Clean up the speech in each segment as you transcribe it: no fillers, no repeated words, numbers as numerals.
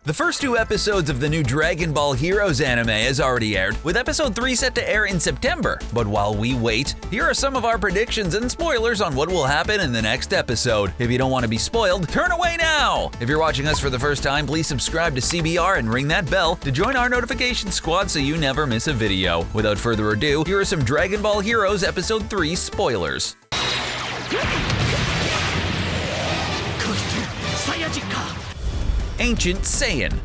The first 2 episodes of the new Dragon Ball Heroes anime has already aired, with episode 3 set to air in September. But while we wait, here are some of our predictions and spoilers on what will happen in the next episode. If you don't want to be spoiled, turn away now! If you're watching us for the first time, please subscribe to CBR and ring that bell to join our notification squad so you never miss a video. Without further ado, here are some Dragon Ball Heroes episode 3 spoilers. Ancient Saiyan.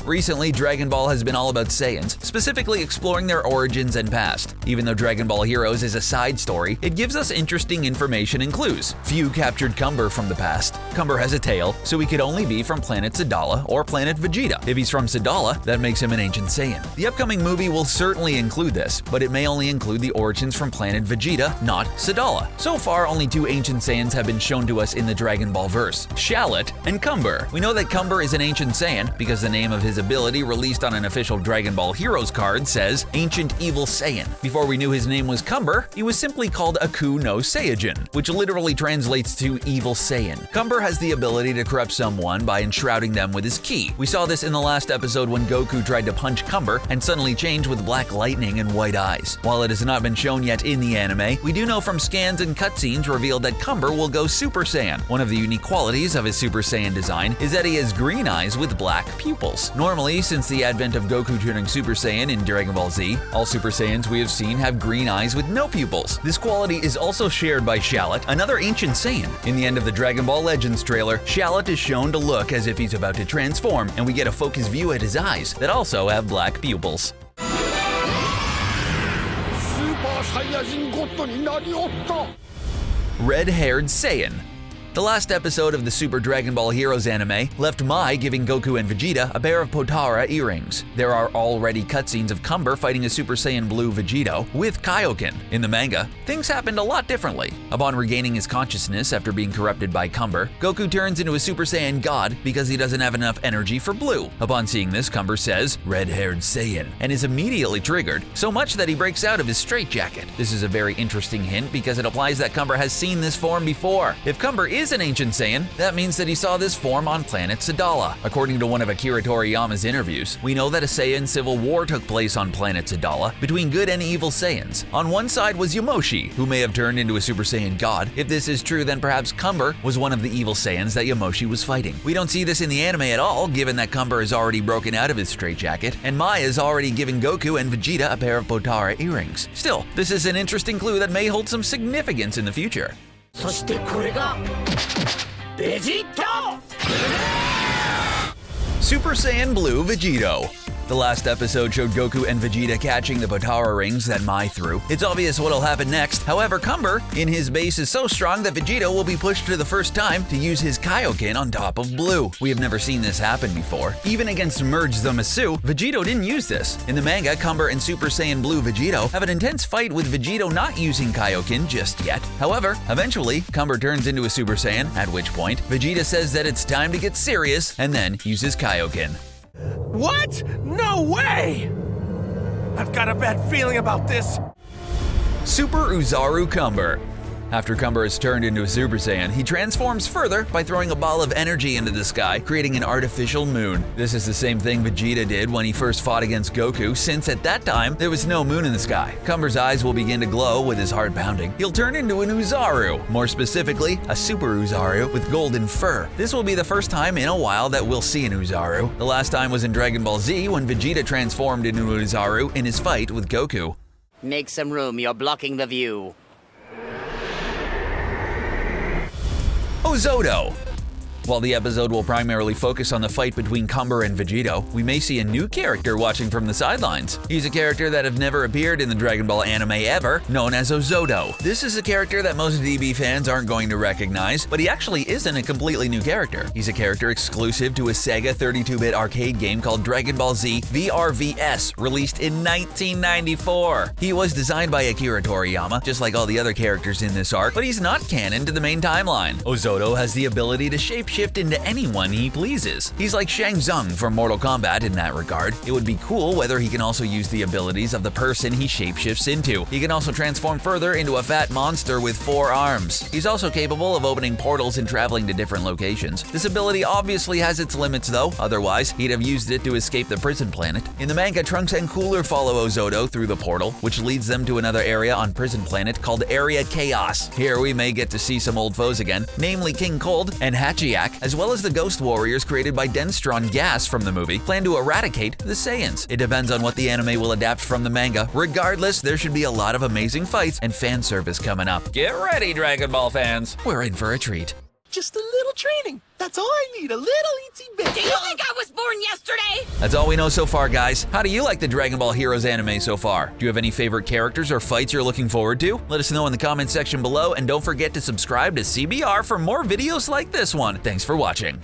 Recently, Dragon Ball has been all about Saiyans, specifically exploring their origins and past. Even though Dragon Ball Heroes is a side story, it gives us interesting information and clues. Few captured Cumber from the past. Cumber has a tail, so he could only be from planet Sadala or planet Vegeta. If he's from Sadala, that makes him an Ancient Saiyan. The upcoming movie will certainly include this, but it may only include the origins from planet Vegeta, not Sadala. So far, only 2 Ancient Saiyans have been shown to us in the Dragon Ball verse, Shallot and Cumber. We know that Cumber is an Ancient Saiyan because the name of his ability released on an official Dragon Ball Heroes card says Ancient Evil Saiyan. Before we knew his name was Cumber, he was simply called Aku no Saiyajin, which literally translates to Evil Saiyan. Cumber has the ability to corrupt someone by enshrouding them with his ki. We saw this in the last episode when Goku tried to punch Cumber and suddenly changed with black lightning and white eyes. While it has not been shown yet in the anime, we do know from scans and cutscenes revealed that Cumber will go Super Saiyan. One of the unique qualities of his Super Saiyan design is that he has green eyes with black pupils. Normally, since the advent of Goku turning Super Saiyan in Dragon Ball Z, all Super Saiyans we have seen have green eyes with no pupils. This quality is also shared by Shallot, another Ancient Saiyan. In the end of the Dragon Ball Legends trailer, Shallot is shown to look as if he's about to transform, and we get a focus view at his eyes that also have black pupils. Super Saiyan Godになりおった。 Redhaired Saiyan. The last episode of the Super Dragon Ball Heroes anime left Mai giving Goku and Vegeta a pair of Potara earrings. There are already cutscenes of Cumber fighting a Super Saiyan Blue Vegito with KAIOKEN. In the manga, things happened a lot differently. Upon regaining his consciousness after being corrupted by Cumber, Goku turns into a Super Saiyan God because he doesn't have enough energy for Blue. Upon seeing this, Cumber says, "Red-haired Saiyan," and is immediately triggered, so much that he breaks out of his straitjacket. This is a very interesting hint because it implies that Cumber has seen this form before. If Cumber is an Ancient Saiyan, that means that he saw this form on planet Sadala. According to one of Akira Toriyama's interviews, we know that a Saiyan civil war took place on planet Sadala between good and evil Saiyans. On one side was Yamoshi, who may have turned into a Super Saiyan God. If this is true, then perhaps Cumber was one of the evil Saiyans that Yamoshi was fighting. We don't see this in the anime at all, given that Cumber has already broken out of his straitjacket, and Mai is already giving Goku and Vegeta a pair of Potara earrings. Still, this is an interesting clue that may hold some significance in the future. そしてこれがベジータ Super Saiyan Blue Vegito. The last episode showed Goku and Vegeta catching the Potara rings that Mai threw. It's obvious what'll happen next. However, Cumber, in his base, is so strong that Vegito will be pushed for the first time to use his KAIOKEN on top of Blue. We have never seen this happen before. Even against Merge Zamasu, Vegito didn't use this. In the manga, Cumber and Super Saiyan Blue Vegito have an intense fight with Vegito not using KAIOKEN just yet. However, eventually, Cumber turns into a Super Saiyan, at which point, Vegeta says that it's time to get serious and then uses KAIOKEN. What? No way! I've got a bad feeling about this. Super Oozaru Cumber. After Cumber is turned into a Super Saiyan, he transforms further by throwing a ball of energy into the sky, creating an artificial moon. This is the same thing Vegeta did when he first fought against Goku, since at that time, there was no moon in the sky. Cumber's eyes will begin to glow with his heart pounding. He'll turn into an Oozaru, more specifically, a Super Oozaru with golden fur. This will be the first time in a while that we'll see an Oozaru. The last time was in Dragon Ball Z when Vegeta transformed into an Oozaru in his fight with Goku. Make some room, you're blocking the view. Ozotto. While the episode will primarily focus on the fight between Cumber and Vegito, we may see a new character watching from the sidelines. He's a character that have never appeared in the Dragon Ball anime ever, known as Ozotto. This is a character that most DB fans aren't going to recognize, but he actually isn't a completely new character. He's a character exclusive to a Sega 32-bit arcade game called Dragon Ball Z VRVS, released in 1994. He was designed by Akira Toriyama, just like all the other characters in this arc, but he's not canon to the main timeline. Ozotto has the ability to shapeshift shapeshift into anyone he pleases. He's like Shang Tsung from Mortal Kombat in that regard. It would be cool whether he can also use the abilities of the person he shapeshifts into. He can also transform further into a fat monster with 4 arms. He's also capable of opening portals and traveling to different locations. This ability obviously has its limits though, otherwise he'd have used it to escape the prison planet. In the manga, Trunks and Cooler follow Ozotto through the portal, which leads them to another area on Prison Planet called Area Chaos. Here we may get to see some old foes again, namely King Cold and Hatchiyack, as well as the ghost warriors created by Denstron Gas from the movie, plan to eradicate the Saiyans. It depends on what the anime will adapt from the manga. Regardless, there should be a lot of amazing fights and fan service coming up. Get ready, Dragon Ball fans! We're in for a treat. Just a little training. That's all I need, a little itsy bit. Do you think I was born yesterday? That's all we know so far, guys. How do you like the Dragon Ball Heroes anime so far? Do you have any favorite characters or fights you're looking forward to? Let us know in the comment section below, and don't forget to subscribe to CBR for more videos like this one. Thanks for watching.